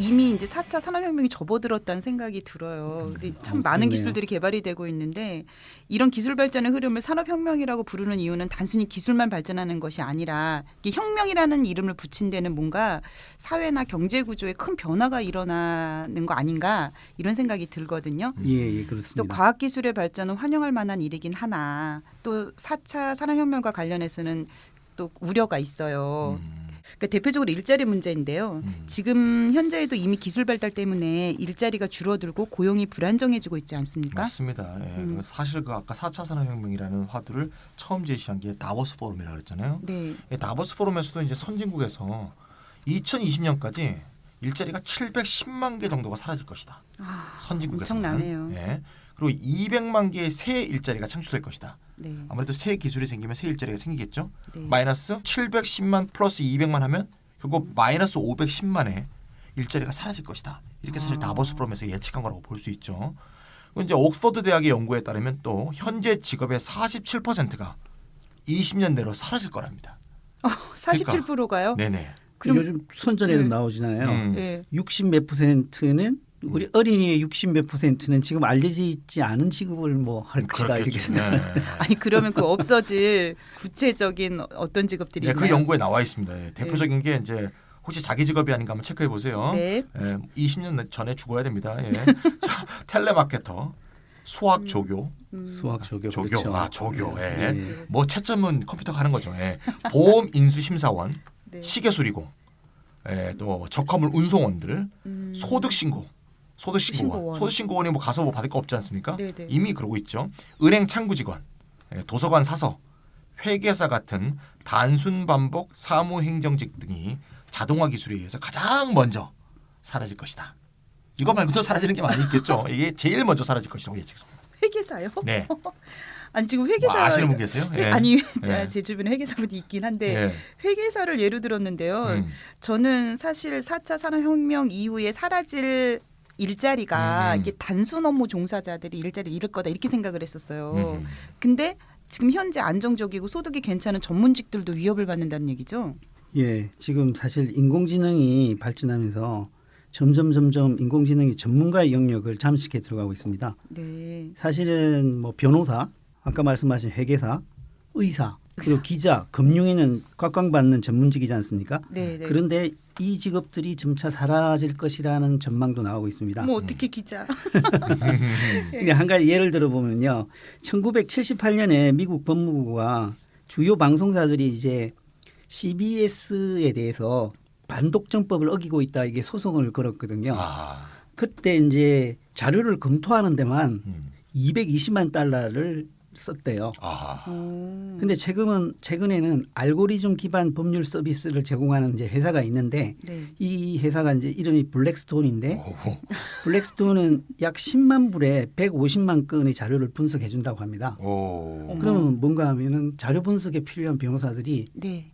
이미 이제 4차 산업혁명이 접어들었다는 생각이 들어요. 근데 참 많은 그렇네요. 기술들이 개발이 되고 있는데 이런 기술 발전의 흐름을 산업혁명이라고 부르는 이유는 단순히 기술만 발전하는 것이 아니라 이게 혁명이라는 이름을 붙인 데는 뭔가 사회나 경제 구조에 큰 변화가 일어나는 거 아닌가 이런 생각이 들거든요. 예, 그래서 그렇습니다. 과학기술의 발전은 환영할 만한 일이긴 하나 또 4차 산업혁명과 관련해서는 또 우려가 있어요. 그러니까 대표적으로 일자리 문제인데요. 지금 현재에도 이미 기술 발달 때문에 일자리가 줄어들고 고용이 불안정해지고 있지 않습니까? 맞습니다. 예. 사실 그 아까 4차 산업혁명이라는 화두를 처음 제시한 게 다보스 포럼이라고 그랬잖아요. 네. 이 다보스 포럼에서도 이제 선진국에서 2020년까지 일자리가 710만 개 정도가 사라질 것이다. 선진국에서는. 엄청나네요. 예. 그리고 200만 개의 새 일자리가 창출될 것이다. 네. 아무래도 새 기술이 생기면 새 일자리가 생기겠죠. 네. 마이너스 710만 플러스 200만 하면 결국 마이너스 510만의 일자리가 사라질 것이다. 이렇게 사실 다보스 포럼에서 예측한 거라고 볼 수 있죠. 그리고 이제 옥스퍼드 대학의 연구에 따르면 또 현재 직업의 47%가 20년 내로 사라질 거랍니다. 47%가요? 네네. 그럼 요즘 선전에도 네. 나오잖아요. 네. 60 몇 %는 우리 어린이의 60 몇 %는 지금 알려지지 않은 직업을 뭐 할 것이다 이렇게 그렇겠죠. 생각. 네. 아니 그러면 그 없어질 구체적인 어떤 직업들이 네, 있나요? 그 연구에 나와 있습니다. 예, 대표적인 게 이제 혹시 자기 직업이 아닌가 한번 체크해 보세요. 네. 20년 전에 죽어야 됩니다. 예. 자, 텔레마케터, 수학 조교, 수학 조교 조교, 그렇죠. 조교, 예. 네. 뭐 채점은 컴퓨터가 하는 거죠. 예. 보험 인수 심사원, 네. 시계 수리공, 예, 또 적화물 운송원들, 소득 신고, 소득 신고원, 신고원. 소득 신고원이 뭐 가서 뭐 받을 거 없지 않습니까? 네네. 이미 그러고 있죠. 은행 창구 직원, 예, 도서관 사서, 회계사 같은 단순 반복 사무 행정직 등이 자동화 기술에 의해서 가장 먼저 사라질 것이다. 이거 말고도 사라지는 게 많이 있겠죠. 이게 제일 먼저 사라질 것이라고 예측합니다. 회계사요? 네. 아니 지금 뭐 회계사 아시는 분 계세요? 예. 아니 예. 제 주변에 회계사분이 있긴 한데 예. 회계사를 예로 들었는데요. 음. 저는 사실 4차 산업혁명 이후에 사라질 일자리가 이게 단순 업무 종사자들이 일자리를 잃을 거다 이렇게 생각을 했었어요. 근데 지금 현재 안정적이고 소득이 괜찮은 전문직들도 위협을 받는다는 얘기죠. 예, 지금 사실 인공지능이 발전하면서 점점 인공지능이 전문가의 영역을 잠식해 들어가고 있습니다. 네. 사실은 뭐 변호사, 아까 말씀하신 회계사, 의사, 그리고 기자, 금융에는 꽉꽉받는 전문직이지 않습니까? 네, 네. 그런데 이 직업들이 점차 사라질 것이라는 전망도 나오고 있습니다. 뭐 어떻게 기자? 근데 한 가지 예를 들어보면요. 1978년에 미국 법무부가 주요 방송사들이 이제 CBS에 대해서 반독점법을 어기고 있다 이게 소송을 걸었거든요. 아. 그때 이제 자료를 검토하는 데만 음. 220만 달러를 썼대요. 아. 근데 최근에는 알고리즘 기반 법률 서비스를 제공하는 이제 회사가 있는데 네. 이 회사가 이제 이름이 블랙스톤인데 오. 블랙스톤은 약 10만 불에 150만 건의 자료를 분석해 준다고 합니다. 오. 그러면 뭔가 하면은 자료 분석에 필요한 변호사들이 네.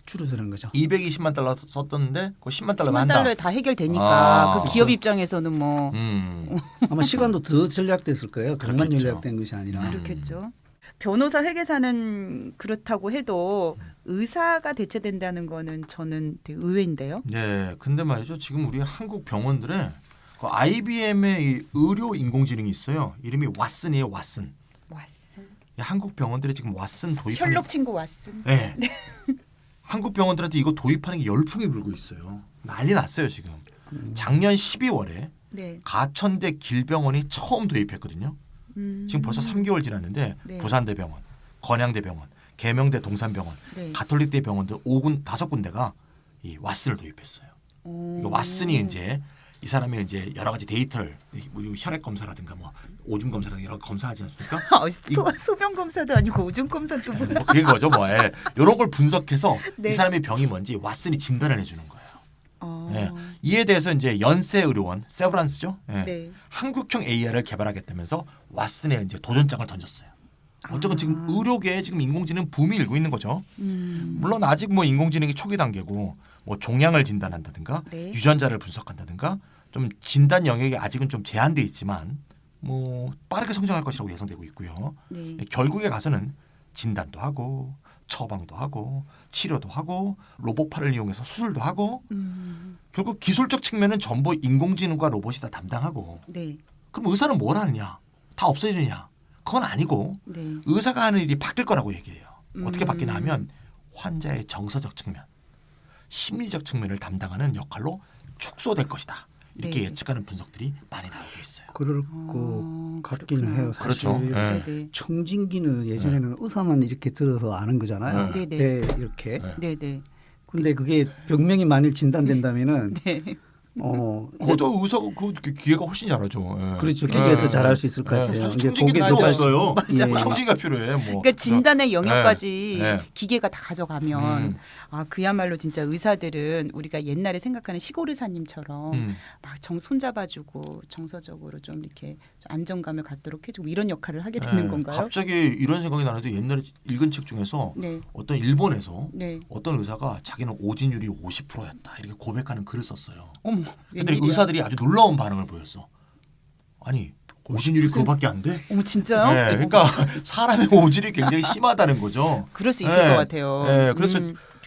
줄어드는 거죠. 220만 달러 썼던데 그 10만 달러만 10만 한다. 달러에 다 해결되니까 아. 그 기업 입장에서는 뭐 아마 시간도 더 전략됐을 거예요. 돈만 그렇겠죠. 전략된 것이 아니라. 그렇겠죠. 변호사 회계사는 그렇다고 해도 의사가 대체된다는 거는 저는 되게 의외인데요. 네, 근데 말이죠. 지금 우리 한국 병원들에 그 IBM의 이 의료 인공지능이 있어요. 이름이 왓슨이에요, 왓슨. 왓슨. 이 한국 병원들이 지금 왓슨 도입하는 셜록 친구 왓슨. 네. 한국 병원들한테 이거 도입하는 게 열풍이 불고 있어요. 난리 났어요, 지금. 작년 12월에 네. 가천대 길병원이 처음 도입했거든요. 지금 벌써 3개월 지났는데 네. 부산대병원, 건양대병원, 계명대 동산병원, 네. 가톨릭대 병원들 5군데가 이 왓슨을 도입했어요. 이거 왓슨이 이제 이 사람이 이제 여러 가지 데이터를 뭐 혈액 검사라든가 뭐 오줌 검사라든가 여러 거 검사하지 않습니까? 소변 검사도 아니고 오줌 검사도 뭐. 뭐 그게 거죠, 뭐. 예. 이런 걸 분석해서 네. 이 사람의 병이 뭔지 왓슨이 진단을 해주는 거예요. 어. 예. 이에 대해서 이제 연세의료원 세브란스죠. 예. 네. 한국형 AI를 개발하겠다면서 왓슨에 이제 도전장을 던졌어요. 어쨌든 지금 의료계에 지금 인공지능 붐이 일고 있는 거죠. 물론 아직 뭐 인공지능이 초기 단계고 뭐 종양을 진단한다든가 네. 유전자를 분석한다든가 좀 진단 영역이 아직은 좀 제한돼 있지만 뭐 빠르게 성장할 것이라고 예상되고 있고요. 네. 결국에 가서는 진단도 하고 처방도 하고 치료도 하고 로봇팔을 이용해서 수술도 하고 결국 기술적 측면은 전부 인공지능과 로봇이 다 담당하고 네. 그럼 의사는 뭘 하느냐? 다 없어지느냐? 그건 아니고 네. 의사가 하는 일이 바뀔 거라고 얘기해요. 어떻게 바뀌나 음. 하면 환자의 정서적 측면, 심리적 측면을 담당하는 역할로 축소될 것이다. 이렇게 네. 예측하는 분석들이 많이 나오고 있어요. 그럴 것 같기는 그렇구나. 해요. 사실 그렇죠. 네. 네네. 청진기는 예전에는 의사만 이렇게 들어서 아는 거잖아요. 네. 배 이렇게. 네. 네네. 근데 그게 병명이 만일 진단된다면은 네. 이제 그것도 의사가 그 기계가 훨씬 잘하죠. 예. 그렇죠. 기계가 더 예. 잘할 수 있을 것 같아요. 사실 이제 청진기 고개도 필요 잘- 없어요. 예. 뭐 청진기가 필요해. 뭐. 그러니까 진단의 영역까지 네. 기계가 다 가져가면 음. 아 그야말로 진짜 의사들은 우리가 옛날에 생각하는 시골 의사님처럼 막 정 손잡아주고 정서적으로 좀 이렇게 좀 안정감을 갖도록 해주고 이런 역할을 하게 되는 예. 건가요? 갑자기 이런 생각이 나는데 옛날에 읽은 책 중에서 네. 어떤 일본에서 네. 어떤 의사가 자기는 오진율이 50%였다 이렇게 고백하는 글을 썼어요. 어머. 근데 웬일이야. 의사들이 아주 놀라운 반응을 보였어. 아니 오진율이 그거밖에 안 돼? 어머 진짜요? 네, 그러니까 사람의 오진이 굉장히 심하다는 거죠. 그럴 수 있을 네. 것 같아요. 네, 그래서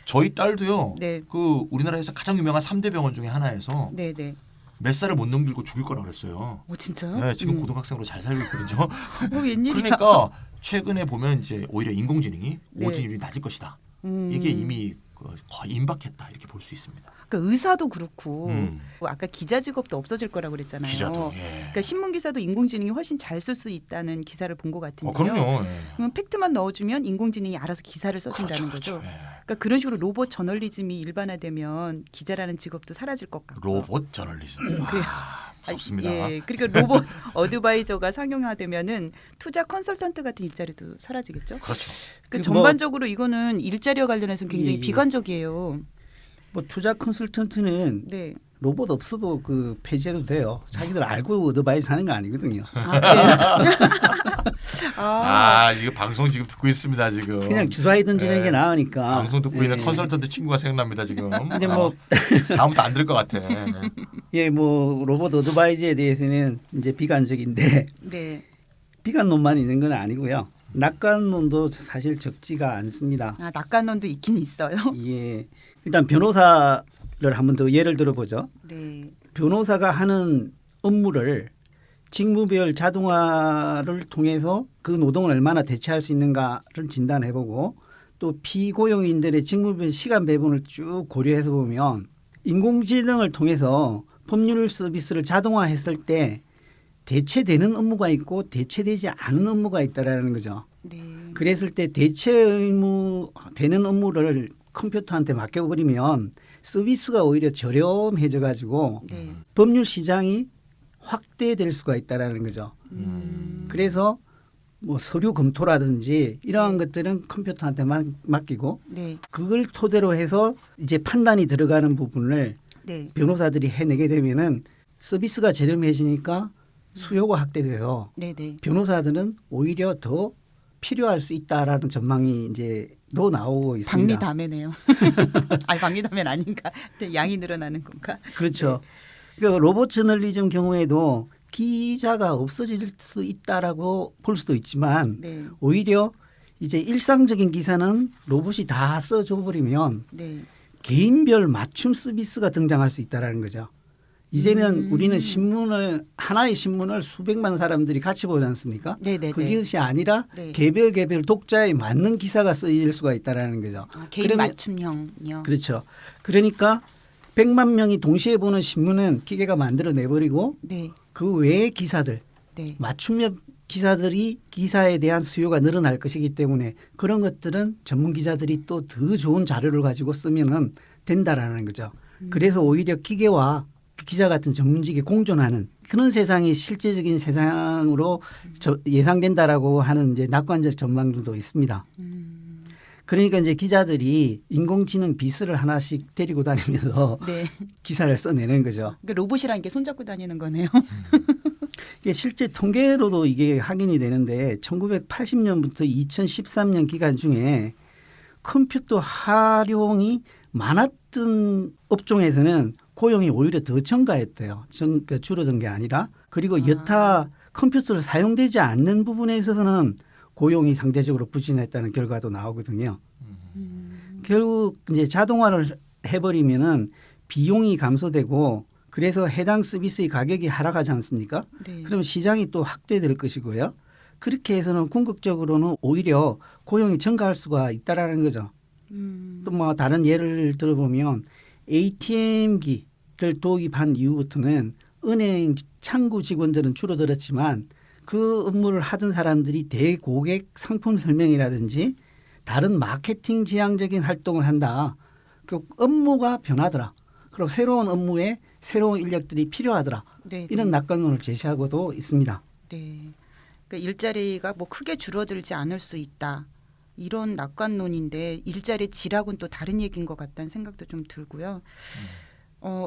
저희 딸도요. 네. 그 우리나라에서 가장 유명한 3대 병원 중에 하나에서 네네. 몇 살을 못 넘기고 죽을 거라 그랬어요. 오 진짜요? 네, 지금 고등학생으로 잘 살고 있거든요. 웬일이야? 그러니까 최근에 보면 이제 오히려 인공지능이 네. 오진율이 낮을 것이다. 음. 이게 이미 거의 임박했다 이렇게 볼 수 있습니다. 그러니까 의사도 그렇고 음. 아까 기자 직업도 없어질 거라고 그랬잖아요. 기자도. 예. 그러니까 신문 기사도 인공지능이 훨씬 잘 쓸 수 있다는 기사를 본 것 같은데요. 그럼요. 예. 그러면 팩트만 넣어주면 인공지능이 알아서 기사를 써준다는 그렇죠, 거죠. 그렇죠. 예. 그러니까 그런 식으로 로봇 저널리즘이 일반화되면 기자라는 직업도 사라질 것 같고. 로봇 저널리즘. 그래요. 무섭습니다. 예, 그러니까 로봇 어드바이저가 상용화되면은 투자 컨설턴트 같은 일자리도 사라지겠죠. 그렇죠. 그러니까 그 뭐- 전반적으로 이거는 일자리와 관련해서는 굉장히 예. 비관적이에요. 뭐 투자 컨설턴트는 네. 로봇 없어도 그 폐지해도 돼요. 자기들 알고 어드바이스 하는 거 아니거든요. 아, 그래요? 이거 방송 지금 듣고 있습니다 지금. 그냥 주사위 던지는 예. 게 나으니까. 방송 듣고 있는 예. 컨설턴트 친구가 생각납니다 지금. 근데 뭐 다음부터 안 들을 것 같아. 예, 뭐 로봇 어드바이저에 대해서는 이제 비관적인데 네. 비관론만 있는 건 아니고요. 낙관론도 사실 적지가 않습니다. 아, 낙관론도 있긴 있어요. 예, 일단 변호사를 한번 더 예를 들어보죠. 네. 변호사가 하는 업무를 직무별 자동화를 통해서 그 노동을 얼마나 대체할 수 있는가를 진단해보고 또 피고용인들의 직무별 시간 배분을 쭉 고려해서 보면 인공지능을 통해서 법률 서비스를 자동화했을 때 대체되는 업무가 있고 대체되지 않은 업무가 있다라는 거죠. 네. 그랬을 때 대체 의무 되는 업무를 컴퓨터한테 맡겨버리면 서비스가 오히려 저렴해져 가지고 네. 법률 시장이 확대될 수가 있다라는 거죠. 그래서 뭐 서류 검토라든지 이러한 것들은 컴퓨터한테 맡기고 네. 그걸 토대로 해서 이제 판단이 들어가는 부분을 네. 변호사들이 해내게 되면은 서비스가 저렴해지니까 수요가 확대돼서 네. 네. 변호사들은 오히려 더 필요할 수 있다라는 전망이 이제 또 나오고 있습니다. 박리담회네요. 아니 박리담회는 아닌가? 근데 양이 늘어나는 건가? 그렇죠. 그러니까 로봇 저널리즘 경우에도 기자가 없어질 수 있다라고 볼 수도 있지만 네. 오히려 이제 일상적인 기사는 로봇이 다 써줘 버리면 네. 개인별 맞춤 서비스가 등장할 수 있다라는 거죠. 이제는 우리는 신문을 하나의 신문을 수백만 사람들이 같이 보지 않습니까? 네, 네, 네. 그것이 아니라 네. 개별 독자에 맞는 기사가 쓰일 수가 있다라는 거죠. 아, 개인 그러면- 맞춤형이요. 그렇죠. 그러니까 100만 명이 동시에 보는 신문은 기계가 만들어 내버리고 네. 그 외의 기사들 네. 맞춤형 기사들이 기사에 대한 수요가 늘어날 것이기 때문에 그런 것들은 전문 기자들이 또 더 좋은 자료를 가지고 쓰면은 된다라는 거죠. 그래서 오히려 기계와 기자 같은 전문직이 공존하는 그런 세상이 실제적인 세상으로 예상된다라고 하는 이제 낙관적 전망들도 있습니다. 그러니까 이제 기자들이 인공지능 비서를 하나씩 데리고 다니면서 네. 기사를 써내는 거죠. 그러니까 로봇이라는 게 손잡고 다니는 거네요. 이게 실제 통계로도 이게 확인이 되는데 1980년부터 2013년 기간 중에 컴퓨터 활용이 많았던 업종에서는 고용이 오히려 더 증가했대요. 그러니까 줄어든 게 아니라. 그리고 여타 컴퓨터를 사용되지 않는 부분에 있어서는 고용이 상대적으로 부진했다는 결과도 나오거든요. 결국 이제 자동화를 해버리면은 비용이 감소되고 그래서 해당 서비스의 가격이 하락하지 않습니까? 네. 그럼 시장이 또 확대될 것이고요. 그렇게 해서는 궁극적으로는 오히려 고용이 증가할 수가 있다라는 거죠. 또 뭐 다른 예를 들어보면 ATM기를 도입한 이후부터는 은행 창구 직원들은 줄어들었지만 그 업무를 하던 사람들이 대고객 상품 설명이라든지 다른 마케팅 지향적인 활동을 한다. 그 업무가 변하더라. 그리고 새로운 업무에 새로운 인력들이 필요하더라. 네. 이런 낙관론을 제시하고도 있습니다. 네. 그러니까 일자리가 뭐 크게 줄어들지 않을 수 있다. 이런 낙관론인데 일자리 질하고는 또 다른 얘기인 것 같다는 생각도 좀 들고요.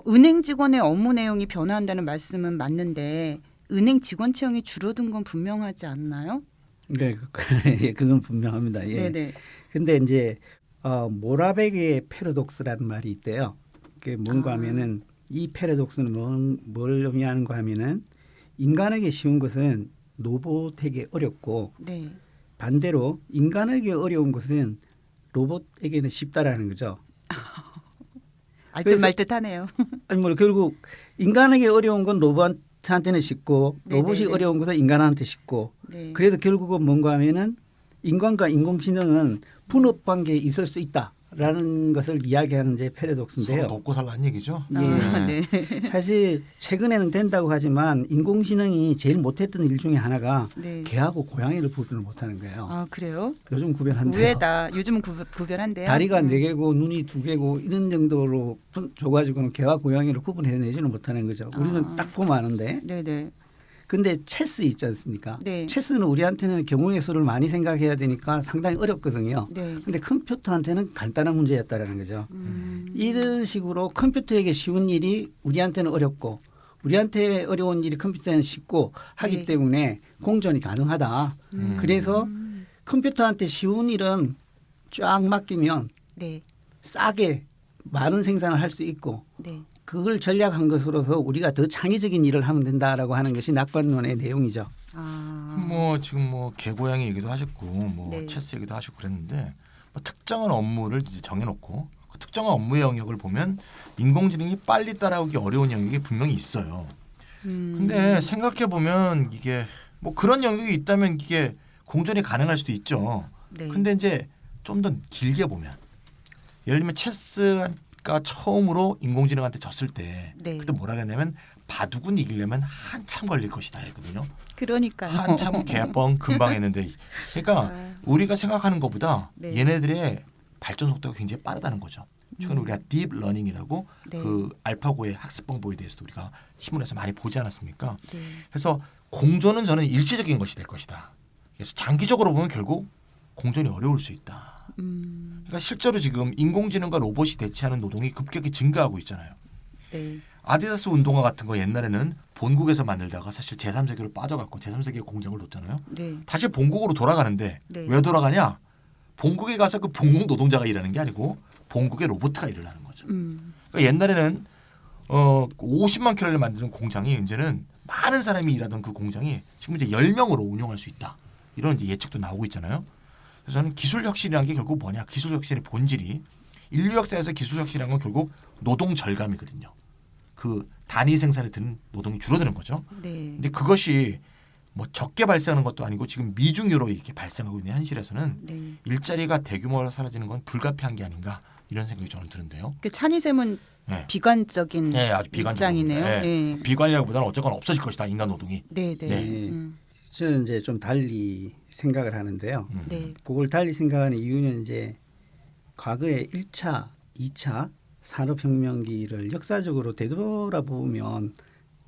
은행 직원의 업무 내용이 변화한다는 말씀은 맞는데 은행 직원 채용이 줄어든 건 분명하지 않나요? 네, 예, 그건 분명합니다. 예. 네네. 근데 이제 모라베게의 패러독스라는 말이 있대요. 그게 뭔가 하면은 이 패러독스는 뭘 의미하는가 하면은 인간에게 쉬운 것은 로봇에게 어렵고 네. 반대로 인간에게 어려운 것은 로봇에게는 쉽다라는 거죠. 알듯 말듯하네요. 아니 뭐 결국 인간에게 어려운 건 로봇한테는 쉽고 로봇이 네네네. 어려운 것은 인간한테 쉽고 네. 그래서 결국은 뭔가 하면은 인간과 인공지능은 분업 관계에 있을 수 있다라는 것을 이야기하는 이제 서로 패러독스인데요. 돕고 살라는 얘기죠. 예. 네. 사실 최근에는 된다고 하지만 인공지능이 제일 못했던 일 중에 하나가 네. 개하고 고양이를 구분을 못하는 거예요. 아 그래요? 요즘 구별한대요. 의외다. 요즘은 구별한대요. 다리가 4개고 눈이 2개고 이런 정도로 줘가지고는 개와 고양이를 구분해내지는 못하는 거죠. 우리는 아. 딱 보면 아는데. 네네. 근데 체스 있지 않습니까? 네. 체스는 우리한테는 경우의 수를 많이 생각해야 되니까 상당히 어렵거든요. 네. 근데 컴퓨터한테는 간단한 문제였다라는 거죠. 이런 식으로 컴퓨터에게 쉬운 일이 우리한테는 어렵고 우리한테 어려운 일이 컴퓨터에는 쉽고 하기 네. 때문에 공존이 가능하다. 그래서 컴퓨터한테 쉬운 일은 쫙 맡기면 네. 싸게 많은 생산을 할 수 있고 네. 그걸 전략한 것으로서 우리가 더 창의적인 일을 하면 된다라고 하는 것이 낙관론의 내용이죠. 아. 뭐 지금 뭐 개고양이 얘기도 하셨고 뭐 네. 체스 얘기도 하시고 그랬는데 뭐 특정한 업무를 이제 정해놓고 그 특정한 업무 영역을 보면 인공지능이 빨리 따라오기 어려운 영역이 분명히 있어요. 근데 생각해 보면 이게 뭐 그런 영역이 있다면 이게 공존이 가능할 수도 있죠. 네. 근데 이제 좀 더 길게 보면 예를 들면 체스가 처음으로 인공지능한테 졌을 때 네. 그때 뭐라 그랬냐면 바둑은 이기려면 한참 걸릴 것이다 했거든요. 그러니까요. 한참 개뻥 금방 했는데 그러니까 우리가 생각하는 것보다 네. 얘네들의 발전 속도가 굉장히 빠르다는 거죠. 최근에 우리가 딥 러닝이라고 네. 그 알파고의 학습 방법에 대해서도 우리가 신문에서 많이 보지 않았습니까? 네. 그래서 공존은 저는 일시적인 것이 될 것이다. 그래서 장기적으로 보면 결국 공존이 어려울 수 있다. 그러니까 실제로 지금 인공지능과 로봇이 대체하는 노동이 급격히 증가하고 있잖아요. 네. 아디다스 운동화 같은 거 옛날에는 본국에서 만들다가 사실 제3세계로 빠져갖고 제3세계 공장을 뒀잖아요. 네. 다시 본국으로 돌아가는데 네. 왜 돌아가냐? 본국에 가서 그 본국 노동자가 일하는 게 아니고 본국의 로봇가 일을 하는 거죠. 그러니까 옛날에는 50만 킬로를 만드는 공장이 이제는 많은 사람이 일하던 그 공장이 지금 이제 10명으로 운영할 수 있다. 이런 이제 예측도 나오고 있잖아요. 그래서 저는 기술 혁신이라는 게 결국 뭐냐? 기술 혁신의 본질이 인류 역사에서 기술 혁신이라는 건 결국 노동 절감이거든요. 그 단위 생산에 드는 노동이 줄어드는 거죠. 네. 근데 그것이 뭐 적게 발생하는 것도 아니고 지금 미중유로 이렇게 발생하고 있는 현실에서는 네. 일자리가 대규모로 사라지는 건 불가피한 게 아닌가 이런 생각이 저는 드는데요. 그 찬이쌤은 네. 비관적인 네, 아주 비관적으로. 입장이네요. 네. 네. 비관이라기보다는 어쨌거나 없어질 것이다 인간 노동이. 네. 네. 네. 저는 이제 좀 달리 생각을 하는데요. 네. 그걸 달리 생각하는 이유는 이제 과거에 1차, 2차 산업혁명기를 역사적으로 되돌아보면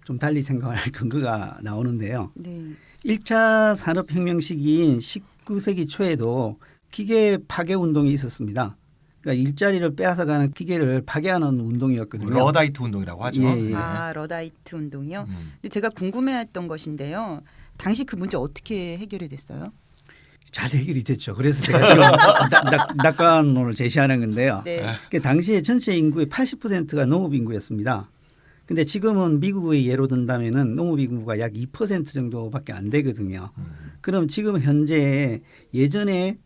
좀 달리 생각할 근거가 나오는데요. 네. 1차 산업혁명 시기인 19세기 초에도 기계 파괴 운동이 있었습니다. 그러니까 일자리를 빼앗아가는 기계를 파괴하는 운동이었거든요. 러다이트 운동이라고 하죠. 예, 예. 아 러다이트 운동이요. 음. 근데 제가 궁금해했던 것인데요. 당시 그 문제 어떻게 해결이 됐어요? 잘 해결이 됐죠. 그래서 제가 지금 낙관론을 제시하는 건데요. 네. 그 당시에 전체 인구의 80%가 농업 인구였습니다. 근데 지금은 미국의 예로 든다면은 농업 인구가 약 2% 정도밖에 안 되거든요. 그럼 지금 현재 예전에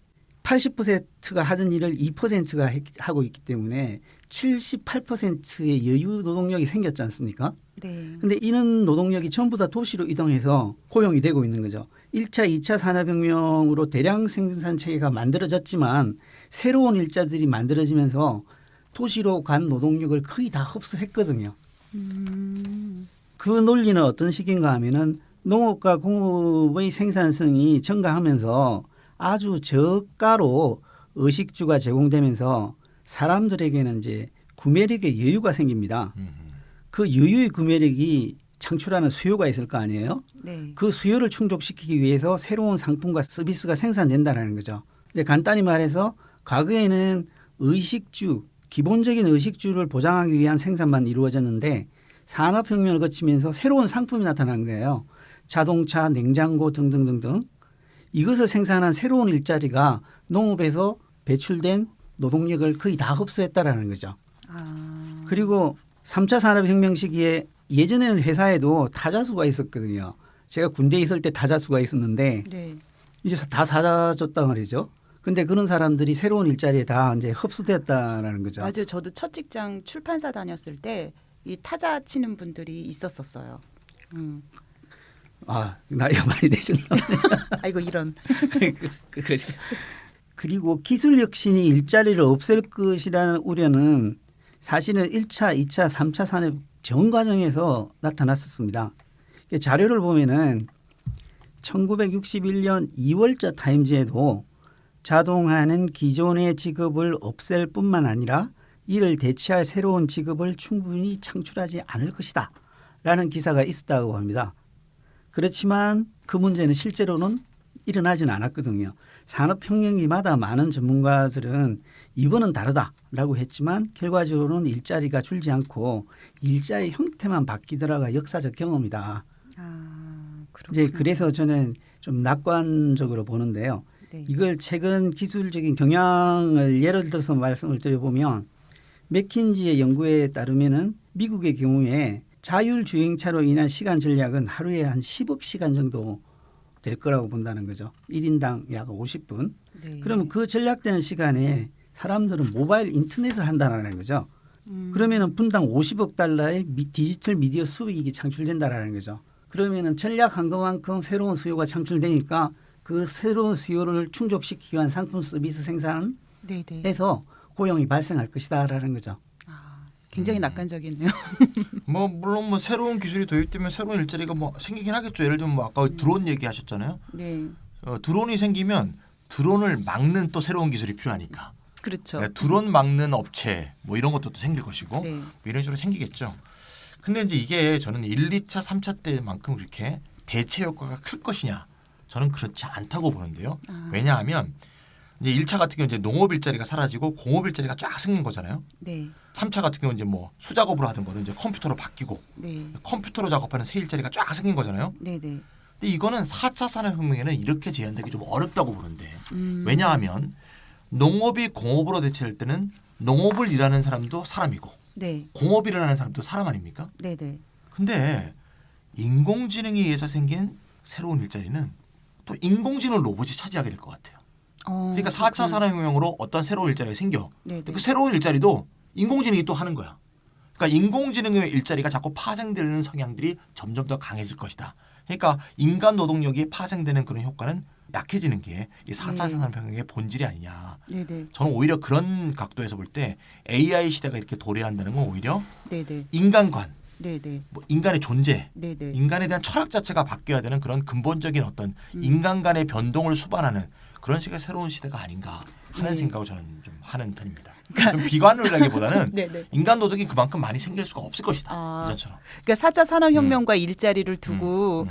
80%가 하던 일을 2%가 하고 있기 때문에 78%의 여유 노동력이 생겼지 않습니까? 네. 근데 이런 노동력이 전부 다 도시로 이동해서 고용이 되고 있는 거죠. 1차, 2차 산업혁명으로 대량 생산 체계가 만들어졌지만 새로운 일자들이 만들어지면서 도시로 간 노동력을 거의 다 흡수했거든요. 그 논리는 어떤 식인가 하면은 농업과 공업의 생산성이 증가하면서 아주 저가로 의식주가 제공되면서 사람들에게는 이제 구매력의 여유가 생깁니다. 그 여유의 구매력이 창출하는 수요가 있을 거 아니에요? 네. 그 수요를 충족시키기 위해서 새로운 상품과 서비스가 생산된다는 거죠. 이제 간단히 말해서 과거에는 의식주, 기본적인 의식주를 보장하기 위한 생산만 이루어졌는데 산업혁명을 거치면서 새로운 상품이 나타난 거예요. 자동차, 냉장고 등등등등. 이것을 생산한 새로운 일자리가 농업에서 배출된 노동력을 거의 다 흡수했다라는 거죠. 그리고 3차 산업혁명 시기에 예전에는 회사에도 타자수가 있었거든요. 제가 군대에 있을 때 타자수가 있었는데 네. 이제 다 사라졌단 말이죠. 근데 그런 사람들이 새로운 일자리에 다 이제 흡수됐다라는 거죠. 맞아요. 저도 첫 직장 출판사 다녔을 때 이 타자 치는 분들이 있었었어요. 아, 나이가 많이 되셨나? 아이고 이런. 그리고 기술 혁신이 일자리를 없앨 것이라는 우려는 사실은 1차, 2차, 3차 산업 전 과정에서 나타났었습니다. 자료를 보면은 1961년 2월자 타임즈에도 자동화는 기존의 직업을 없앨 뿐만 아니라 이를 대체할 새로운 직업을 충분히 창출하지 않을 것이다 라는 기사가 있었다고 합니다. 그렇지만 그 문제는 실제로는 일어나지는 않았거든요. 산업혁명기마다 많은 전문가들은 이번은 다르다라고 했지만 결과적으로는 일자리가 줄지 않고 일자리 형태만 바뀌더라가 역사적 경험이다. 그렇구나. 이제 그래서 저는 좀 낙관적으로 보는데요. 네. 이걸 최근 기술적인 경향을 예를 들어서 말씀을 드려보면 맥킨지의 연구에 따르면은 미국의 경우에 자율주행차로 인한 시간 전략은 하루에 한 10억 시간 정도 될 거라고 본다는 거죠. 1인당 약 50분. 네. 그러면 그 전략되는 시간에 사람들은 모바일 인터넷을 한다는 거죠. 그러면은 분당 50억 달러의 디지털 미디어 수익이 창출된다라는 거죠. 그러면은 전략한 것만큼 새로운 수요가 창출되니까 그 새로운 수요를 충족시키기 위한 상품 서비스 생산해서 네네. 고용이 발생할 것이다라는 거죠. 굉장히 낙관적이네요. 뭐 물론 뭐 새로운 기술이 도입되면 새로운 일자리가 뭐 생기긴 하겠죠. 예를 들면 뭐 아까 드론 얘기하셨잖아요. 네. 드론이 생기면 드론을 막는 또 새로운 기술이 필요하니까. 그렇죠. 드론 막는 업체 뭐 이런 것도 또 생길 것이고 네. 뭐 이런 식으로 생기겠죠. 근데 이제 이게 저는 1, 2차, 3차 때만큼 그렇게 대체 효과가 클 것이냐? 저는 그렇지 않다고 보는데요. 왜냐하면 이제 1차 같은 경우 이제 농업 일자리가 사라지고 공업 일자리가 쫙 생긴 거잖아요. 네. 3차 같은 경우 이제 뭐 수작업으로 하던 거는 이제 컴퓨터로 바뀌고 네. 컴퓨터로 작업하는 새 일자리가 쫙 생긴 거잖아요. 네네. 근데 이거는 4차 산업혁명에는 이렇게 제한되기 좀 어렵다고 보는데 왜냐하면 농업이 공업으로 대체할 때는 농업을 일하는 사람도 사람이고 네. 공업을 하는 사람도 사람 아닙니까? 네네. 근데 인공지능에 의해서 생긴 새로운 일자리는 또 인공지능 로봇이 차지하게 될 것 같아요. 그러니까 4차 산업혁명으로 어떤 새로운 일자리가 생겨. 네네. 그 새로운 일자리도 인공지능이 또 하는 거야. 그러니까 인공지능의 일자리가 자꾸 파생되는 성향들이 점점 더 강해질 것이다. 그러니까 인간 노동력이 파생되는 그런 효과는 약해지는 게 이 4차 네. 산업혁명의 본질이 아니냐. 네네. 저는 오히려 그런 각도에서 볼 때 AI 시대가 이렇게 도래한다는 건 오히려 네네. 인간관, 네네. 뭐 인간의 존재, 네네. 인간에 대한 철학 자체가 바뀌어야 되는 그런 근본적인 어떤 인간 간의 변동을 수반하는 그런 식의 새로운 시대가 아닌가 하는 네. 생각을 저는 좀 하는 편입니다. 좀 비관을 네네. 인간 노동이 그만큼 많이 생길 수가 없을 것이다. 이전처럼. 그러니까 4차 산업혁명과 일자리를 두고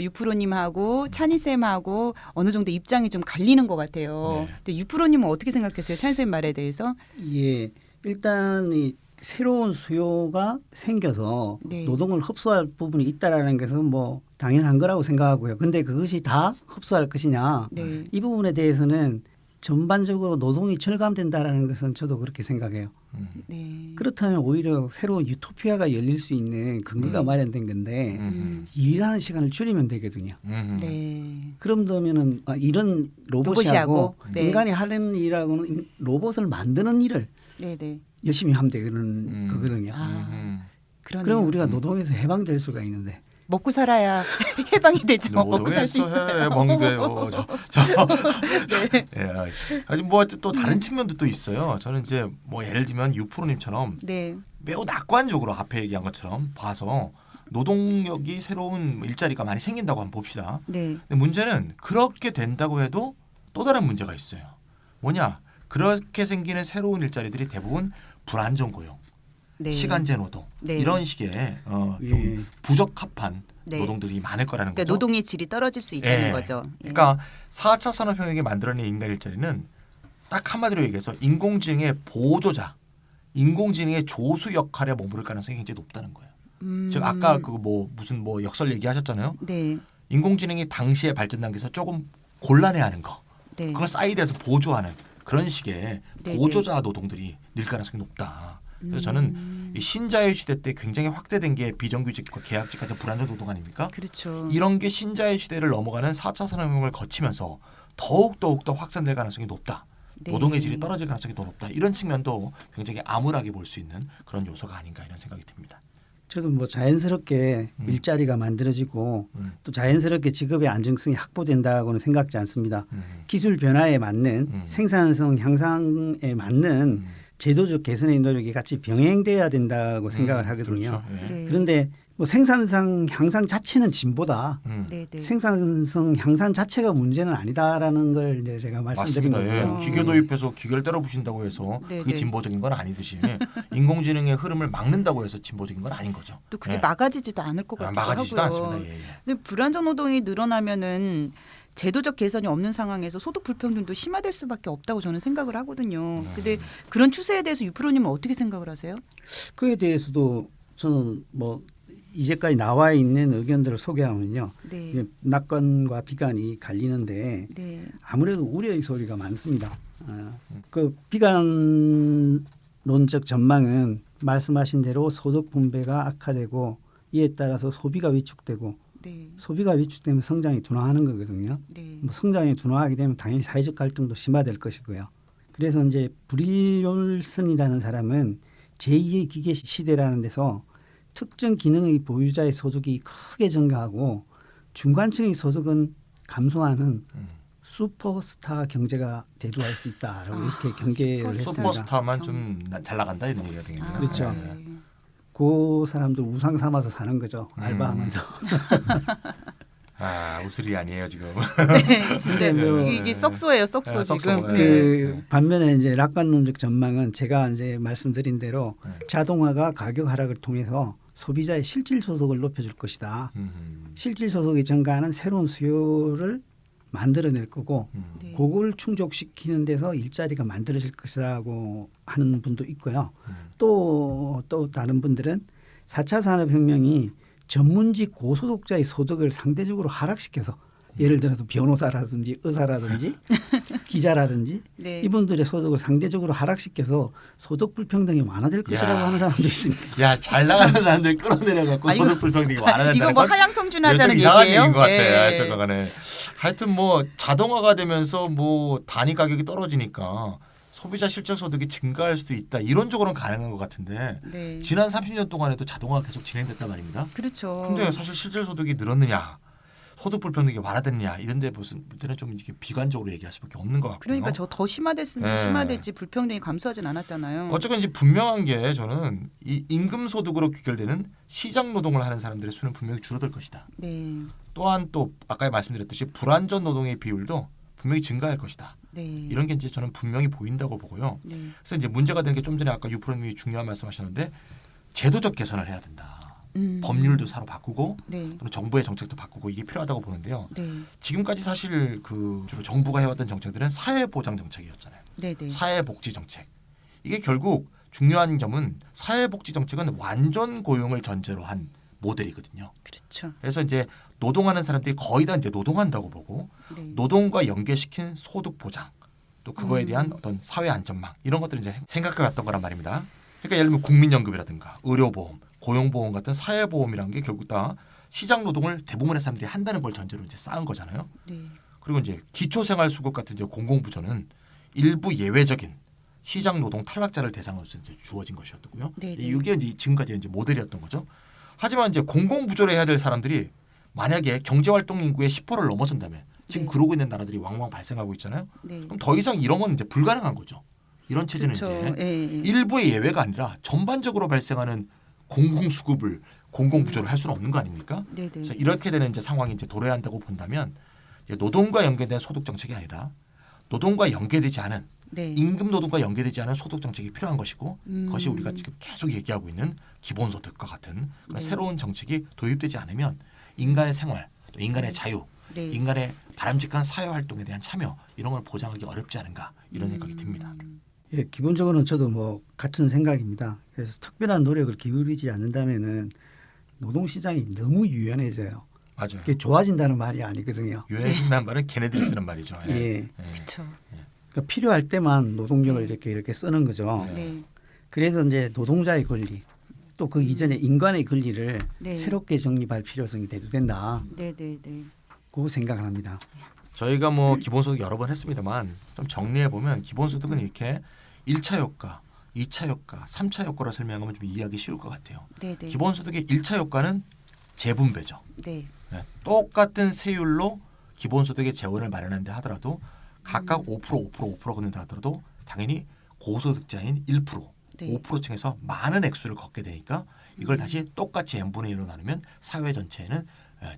유프로님하고 찬희쌤하고 어느 정도 입장이 좀 갈리는 것 같아요. 네. 근데 유프로님은 어떻게 생각했어요? 찬희쌤 말에 대해서? 예, 일단 이 새로운 수요가 생겨서 네. 노동을 흡수할 부분이 있다라는 것은 뭐 당연한 거라고 생각하고요. 근데 그것이 다 흡수할 것이냐? 네. 이 부분에 대해서는 전반적으로 노동이 절감된다라는 것은 저도 그렇게 생각해요. 네. 그렇다면 오히려 새로운 유토피아가 열릴 수 있는 근거가 마련된 건데 일하는 시간을 줄이면 되거든요. 네. 그러면은 이런 로봇이 로봇이 하고 하고, 네. 인간이 하는 일하고는 로봇을 만드는 일을 네, 네. 열심히 하면 되는 거거든요. 그러네요. 그러면 우리가 노동에서 해방될 수가 있는데 먹고 살아야 해방이 되죠. 먹고 살 수 노동에서 있어요. 해방돼요. 예. 아직 뭐 또 다른 측면도 또 있어요. 저는 이제 뭐 예를 들면 유프로님처럼 네. 매우 낙관적으로 앞에 얘기한 것처럼 봐서 노동력이 새로운 일자리가 많이 생긴다고 한번 봅시다. 네. 근데 문제는 그렇게 된다고 해도 또 다른 문제가 있어요. 뭐냐? 그렇게 생기는 새로운 일자리들이 대부분 불안정 고용, 네. 시간제 노동 네. 이런 식의 예. 좀 부적합한 네. 노동들이 많을 거라는 그러니까 거죠. 노동의 질이 떨어질 수 있다는 예. 거죠. 예. 그러니까 4차 산업혁명이 만들어낸 인간 일자리는 딱 한마디로 얘기해서 인공지능의 보조자, 인공지능의 조수 역할에 머무를 가능성이 굉장히 높다는 거예요. 즉 아까 그 뭐 무슨 뭐 역설 얘기하셨잖아요. 네. 인공지능이 당시에 발전 단계에서 조금 곤란해하는 거, 네. 그걸 사이드에서 보조하는 그런 식의 네, 보조자 노동들이 늘 가능성이 높다. 그래서 저는 이 신자유 시대 때 굉장히 확대된 게 비정규직과 계약직 같은 불안정 노동 아닙니까? 그렇죠. 이런 게 신자유 시대를 넘어가는 4차 산업혁명을 거치면서 더욱 더 확산될 가능성이 높다. 네. 노동의 질이 떨어질 가능성이 더 높다. 이런 측면도 굉장히 암울하게 볼 수 있는 그런 요소가 아닌가 이런 생각이 듭니다. 저도 뭐 자연스럽게 일자리가 만들어지고 또 자연스럽게 직업의 안정성이 확보된다고는 생각지 않습니다. 기술 변화에 맞는 생산성 향상에 맞는 제도적 개선의 노력이 같이 병행돼야 된다고 생각을 하거든요. 그렇죠. 예. 네. 그런데 뭐 생산성 향상 자체는 진보다 네, 네. 생산성 향상 자체가 문제는 아니다라는 걸 이제 제가 말씀드린 맞습니다. 예. 거고요. 기계 도입해서 기계를 때려 부신다고 해서 네, 그게 네. 진보적인 건 아니듯이 인공지능의 흐름을 막는다고 해서 진보적인 건 아닌 거죠. 또 그게 예. 막아지지도 않을 것 같기도 막아지지도 하고요. 않습니다. 예, 예. 근데 불안정 노동이 늘어나면은 제도적 개선이 없는 상황에서 소득 불평등도 심화될 수밖에 없다고 저는 생각을 하거든요. 근데 그런 추세에 대해서 유프로님은 어떻게 생각을 하세요? 그에 대해서도 저는 뭐 이제까지 나와 있는 의견들을 소개하면요. 네. 이게 낙관과 비관이 갈리는데 네. 아무래도 우려의 소리가 많습니다. 그 비관론적 전망은 말씀하신 대로 소득 분배가 악화되고 이에 따라서 소비가 위축되고 네. 소비가 위축되면 성장이 둔화하는 거거든요. 네. 뭐 성장이 둔화하게 되면 당연히 사회적 갈등도 심화될 것이고요. 그래서 이제 브릴롤슨이라는 사람은 제2의 기계 시대라는 데서 특정 기능의 보유자의 소득이 크게 증가하고 중간층의 소득은 감소하는 슈퍼스타 경제가 대두할 수 있다라고 이렇게 경계를 했습니다. 슈퍼스타만 좀 잘 나간다 이런 얘기가 되겠네요. 그렇죠. 네. 그 사람들 우상 삼아서 사는 거죠. 알바하면서. 아 우스리 아니에요 지금. 네, 진짜 뭐- 이게 썩소예요, 썩소 네, 썩소. 지금. 네. 그 반면에 이제 낙관론적 전망은 제가 이제 말씀드린 대로 자동화가 가격 하락을 통해서 소비자의 실질 소득을 높여줄 것이다. 실질 소득이 증가하는 새로운 수요를 만들어낼 거고 네. 그걸 충족시키는 데서 일자리가 만들어질 것이라고 하는 분도 있고요. 또 다른 분들은 4차 산업혁명이 전문직 고소득자의 소득을 상대적으로 하락시켜서 예를 들어서 변호사라든지 의사라든지 기자라든지 네. 이분들의 소득을 상대적으로 하락시켜서 소득 불평등이 완화될 것이라고 야. 하는 사람도 있습니다. 야 잘 나가는 사람들 끌어내려 갖고 아, 이거- 소득 불평등이 완화된다는 이거 뭐 건 하향평준하자는 이상한 얘기예요? 얘기인 것 같아. 예. 잠깐만에 하여튼 뭐 자동화가 되면서 뭐 단위 가격이 떨어지니까 소비자 실질 소득이 증가할 수도 있다. 이론적으로는 가능한 것 같은데 네. 지난 30년 동안에도 자동화가 계속 진행됐단 말입니다. 그렇죠. 근데 사실 실질 소득이 늘었느냐, 소득 불평등이 완화됐느냐 이런데 무슨 때는 좀 이게 비관적으로 얘기할 수밖에 없는 것 같고요. 그러니까 저 더 심화됐으면 네. 심화됐지 불평등이 감소하진 않았잖아요. 어쨌건 이제 분명한 게 저는 이 임금 소득으로 귀결되는 시장 노동을 하는 사람들의 수는 분명히 줄어들 것이다. 네. 또한 또 아까 말씀드렸듯이 불완전 노동의 비율도 분명히 증가할 것이다. 네. 이런 게 이제 저는 분명히 보인다고 보고요. 네. 그래서 이제 문제가 되는 게 좀 전에 아까 유프로님이 중요한 말씀하셨는데 제도적 개선을 해야 된다. 법률도 새로 바꾸고 네. 또는 정부의 정책도 바꾸고 이게 필요하다고 보는데요. 네. 지금까지 사실 그 주로 정부가 해왔던 정책들은 사회보장 정책이었잖아요. 네. 네. 사회복지 정책. 이게 결국 중요한 점은 사회복지 정책은 완전 고용을 전제로 한 모델이거든요. 그렇죠. 그래서 이제 노동하는 사람들이 거의 다 이제 노동한다고 보고 네. 노동과 연계시킨 소득 보장 또 그거에 대한 어떤 사회 안전망 이런 것들을 이제 생각해 왔던 거란 말입니다. 그러니까 예를 들면 국민연금이라든가 의료보험, 고용보험 같은 사회보험이라는 게 결국 다 시장 노동을 대부분의 사람들이 한다는 걸 전제로 이제 쌓은 거잖아요. 네. 그리고 이제 기초생활수급 같은 이제 공공부조는 일부 예외적인 시장 노동 탈락자를 대상으로 이제 주어진 것이었고요. 네네. 이게 이제 지금까지 이제 모델이었던 거죠. 하지만 이제 공공부조를 해야 될 사람들이 만약에 경제활동 인구의 10%를 넘어선다면 지금 네. 그러고 있는 나라들이 왕왕 발생하고 있잖아요. 네. 그럼 더 이상 이런 건 이제 불가능한 거죠. 이런 체제는 그렇죠. 이제 예, 예. 일부의 예외가 아니라 전반적으로 발생하는 공공수급을 공공부조를 할 수는 없는 거 아닙니까? 네네. 그래서 이렇게 되는 이제 상황이 이제 도래야 한다고 본다면 이제 노동과 연계된 소득 정책이 아니라 노동과 연계되지 않은 네. 임금 노동과 연계되지 않은 소득 정책이 필요한 것이고 그것이 우리가 음. 지금 계속 얘기하고 있는 기본소득과 같은 그런 네. 새로운 정책이 도입되지 않으면 인간의 생활, 또 인간의 자유, 네. 인간의 바람직한 사회 활동에 대한 참여 이런 걸 보장하기 어렵지 않은가 이런 생각이 듭니다. 예, 기본적으로는 저도 뭐 같은 생각입니다. 그래서 특별한 노력을 기울이지 않는다면은 노동 시장이 너무 유연해져요. 맞아요. 그게 좋아진다는 말이 아니거든요. 유연해진다는 말은 걔네들이 쓰는 말이죠. 예. 예. 그렇죠. 그러니까 필요할 때만 노동력을 이렇게 쓰는 거죠. 네. 그래서 이제 노동자의 권리 또 그 이전에 인간의 권리를 네. 새롭게 정립할 필요성이 대두된다. 네네네. 그 생각을 합니다. 저희가 뭐 기본소득 여러 번 했습니다만 좀 정리해 보면 기본소득은 이렇게 1차 효과, 2차 효과, 3차 효과로 설명하면 좀 이해하기 쉬울 것 같아요. 네네. 기본소득의 1차 효과는 재분배죠. 네. 네. 똑같은 세율로 기본소득의 재원을 마련한다 하더라도 각각 5%, 5%, 5% 걷는다 하더라도 당연히 고소득자인 1%, 네. 5%층에서 많은 액수를 걷게 되니까 이걸 다시 똑같이 n분의 1로 나누면 사회 전체에는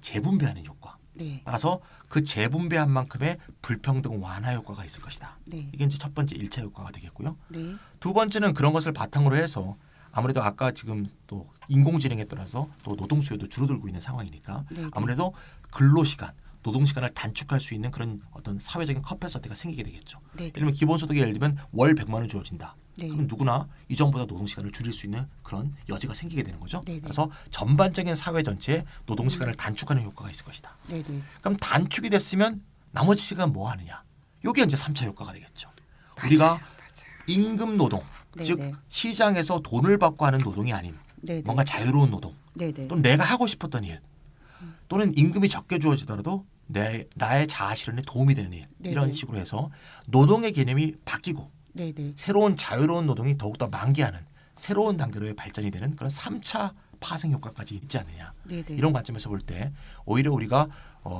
재분배하는 효과. 네. 따라서 그 재분배한 만큼의 불평등 완화 효과가 있을 것이다. 네. 이게 이제 첫 번째 1차 효과가 되겠고요. 네. 두 번째는 그런 것을 바탕으로 해서 아무래도 아까 지금 또 인공지능에 따라서 또 노동 수요도 줄어들고 있는 상황이니까 네. 아무래도 근로시간, 노동시간을 단축할 수 있는 그런 어떤 사회적인 커패서티가 생기게 되겠죠. 네. 예를 들면 기본소득이 예를 들면 월 100만 원 주어진다. 네. 그럼 누구나 이전보다 노동시간을 줄일 수 있는 그런 여지가 생기게 되는 거죠. 네네. 그래서 전반적인 사회 전체에 노동시간을 단축하는 효과가 있을 것이다. 네네. 그럼 단축이 됐으면 나머지 시간 뭐 하느냐? 이게 이제 3차 효과가 되겠죠. 우리가 임금 노동, 네네. 즉 시장에서 돈을 받고 하는 노동이 아닌 네네. 뭔가 자유로운 노동, 네네. 또는 내가 하고 싶었던 일, 또는 임금이 적게 주어지더라도 나의 자아 실현에 도움이 되는 일 이런 네네. 식으로 해서 노동의 개념이 바뀌고 네네. 새로운 자유로운 노동이 더욱더 만개하는 새로운 단계로의 발전이 되는 그런 3차 파생 효과까지 있지 않느냐. 네네. 이런 관점에서 볼 때 오히려 우리가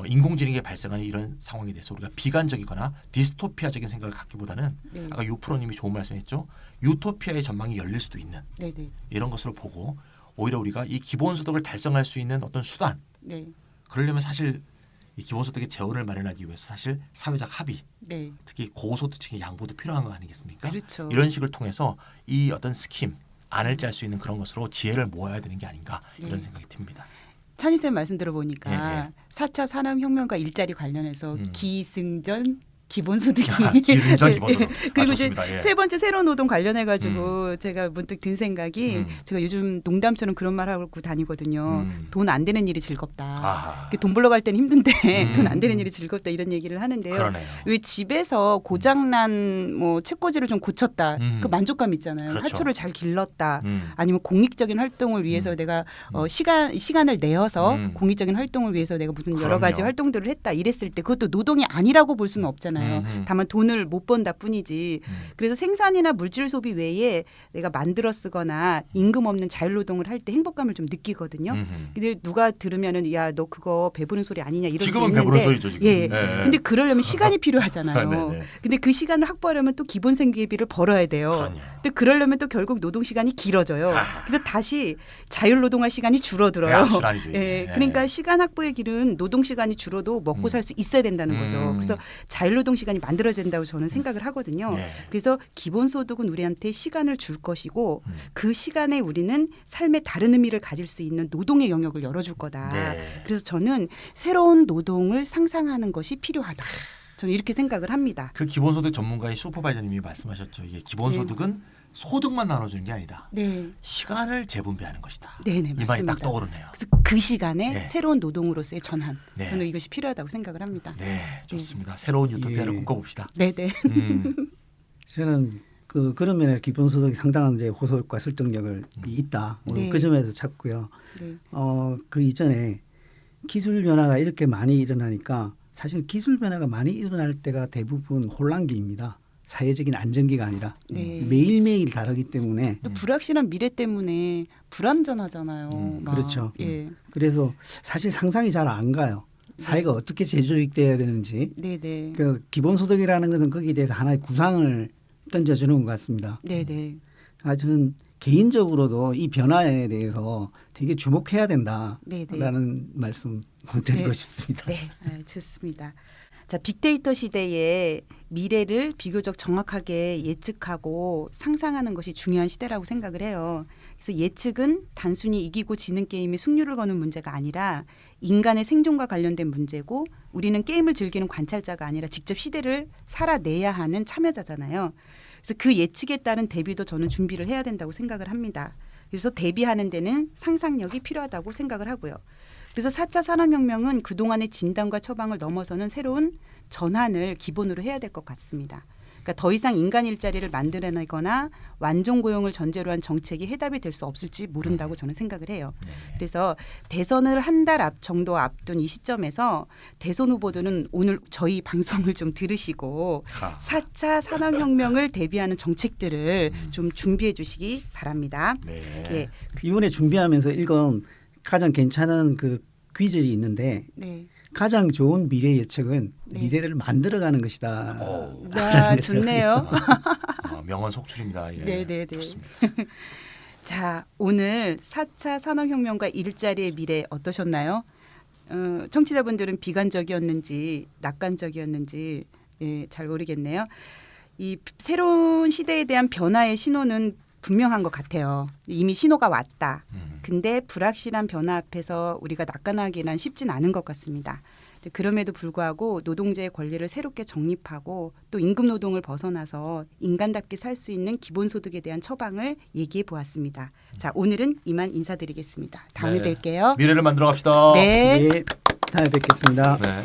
인공지능이 발생하는 이런 상황에 대해서 우리가 비관적이거나 디스토피아적인 생각을 갖기보다는 네. 아까 유프로님이 좋은 말씀했죠. 유토피아의 전망이 열릴 수도 있는 네네. 이런 것으로 보고 오히려 우리가 이 기본소득을 달성할 수 있는 어떤 수단 네. 그러려면 사실 이 기본소득의 재원을 마련하기 위해서 사실 사회적 합의 네. 특히 고소득층의 양보도 필요한 거 아니겠습니까? 그렇죠. 이런 식을 통해서 이 어떤 스킴 안을 짤 수 있는 그런 것으로 지혜를 모아야 되는 게 아닌가 이런 네. 생각이 듭니다. 찬희 쌤 말씀 들어보니까 예, 예. 4차 산업혁명과 일자리 관련해서 음. 기승전 기본소득이 기승전 네. 기본소득. 그리고 좋습니다. 이제 예. 세 번째 새로운 노동 관련해 가지고 제가 문득 든 생각이 제가 요즘 농담처럼 그런 말 하고 다니거든요. 돈 안 되는 일이 즐겁다. 아하. 돈 벌러 갈 때는 힘든데 음. 돈 안 되는 일이 즐겁다 이런 얘기를 하는데요. 그러네요. 왜 집에서 고장난 뭐 책꽂이를 좀 고쳤다. 그 만족감 있잖아요. 그렇죠. 화초를 잘 길렀다. 음. 아니면 공익적인 활동을 위해서 내가 시간을 내어서 공익적인 활동을 위해서 내가 무슨 여러 가지 그럼요. 활동들을 했다 이랬을 때 그것도 노동이 아니라고 볼 수는 없잖아요. 다만 돈을 못 번다 뿐이지. 그래서 생산이나 물질 소비 외에 내가 만들어 쓰거나 임금 없는 자율노동을 할 때 행복감을 좀 느끼거든요. 근데 누가 들으면은 야 너 그거 배부른 소리 아니냐 이럴 수 지금은 있는데 배부른 소리죠 지금. 예. 네. 근데 그러려면 시간이 필요하잖아요. 네네. 근데 그 시간을 확보하려면 또 기본 생계비를 벌어야 돼요. 그럼요. 근데 그러려면 또 결국 노동 시간이 길어져요. 그래서 다시 자율 노동할 시간이 줄어들어요. 악순환이죠, 이게. 예. 그러니까 시간 확보의 길은 노동 시간이 줄어도 먹고 살 수 있어야 된다는 거죠. 그래서 자율 노동 시간이 만들어야 된다고 저는 생각을 하거든요. 예. 그래서 기본 소득은 우리한테 시간을 줄 것이고 그 시간에 우리는 삶의 다른 의미를 가질 수 있는 노동의 영역을 열어줄 거다. 네. 그래서 저는 새로운 노동을 상상하는 것이 필요하다. 저는 이렇게 생각을 합니다. 그 기본소득 전문가의 슈퍼바이저님이 말씀하셨죠. 이게 기본소득은 소득만 나눠주는 게 아니다. 네. 시간을 재분배하는 것이다. 네네, 이 말이 맞습니다. 딱 떠오르네요. 그래서 그 시간에 네. 새로운 노동으로서의 전환. 네. 저는 이것이 필요하다고 생각을 합니다. 네, 좋습니다. 새로운 유토피아를 예. 꿈꿔봅시다. 네네. 저는 그런 면에서 기본소득이 상당한 이제 호소력과 설득력을 있다. 오늘 네. 그 점에서 찾고요. 네. 그 이전에 기술 변화가 이렇게 많이 일어나니까 사실 기술 변화가 많이 일어날 때가 대부분 혼란기입니다. 사회적인 안정기가 아니라 네. 매일매일 다르기 때문에 또 불확실한 미래 때문에 불안전하잖아요. 막. 그렇죠. 예. 그래서 사실 상상이 잘 안 가요. 사회가 어떻게 재조직돼야 되는지. 네네. 그 기본소득이라는 것은 거기에 대해서 하나의 구상을 던져주는 것 같습니다. 네네. 저는 개인적으로도 이 변화에 대해서 되게 주목해야 네네. 된다라는 말씀 드리고 네. 싶습니다. 네, 좋습니다. 자, 빅데이터 시대에 미래를 비교적 정확하게 예측하고 상상하는 것이 중요한 시대라고 생각을 해요. 그래서 예측은 단순히 이기고 지는 게임에 승률을 거는 문제가 아니라 인간의 생존과 관련된 문제고 우리는 게임을 즐기는 관찰자가 아니라 직접 시대를 살아내야 하는 참여자잖아요. 그래서 그 예측에 따른 대비도 저는 준비를 해야 된다고 생각을 합니다. 그래서 대비하는 데는 상상력이 필요하다고 생각을 하고요. 그래서 4차 산업혁명은 그동안의 진단과 처방을 넘어서는 새로운 전환을 기본으로 해야 될 것 같습니다. 그러니까 더 이상 인간 일자리를 만들어내거나 완전 고용을 전제로 한 정책이 해답이 될 수 없을지 모른다고 저는 생각을 해요. 그래서 대선을 한 달 정도 앞둔 이 시점에서 대선 후보들은 오늘 저희 방송을 좀 들으시고 4차 산업혁명을 대비하는 정책들을 좀 준비해 주시기 바랍니다. 네. 예. 이번에 준비하면서 읽은 가장 괜찮은 그 퀴즈이 있는데 네. 가장 좋은 미래 예측은 네. 미래를 만들어가는 것이다. 와, 좋네요. 명언 속출입니다. 예. 네네네. 좋습니다. 자, 오늘 4차 산업혁명과 일자리의 미래 어떠셨나요? 청취자분들은 비관적이었는지 낙관적이었는지 잘 모르겠네요. 이 새로운 시대에 대한 변화의 신호는 분명한 것 같아요. 이미 신호가 왔다. 근데 불확실한 변화 앞에서 우리가 낙관하기는 쉽진 않은 것 같습니다. 그럼에도 불구하고 노동자의 권리를 새롭게 정립하고 또 임금 노동을 벗어나서 인간답게 살 수 있는 기본소득에 대한 처방을 얘기해 보았습니다. 자, 오늘은 이만 인사드리겠습니다. 다음에 네. 뵐게요. 미래를 만들어 갑시다. 네. 예, 다음에 뵙겠습니다. 네.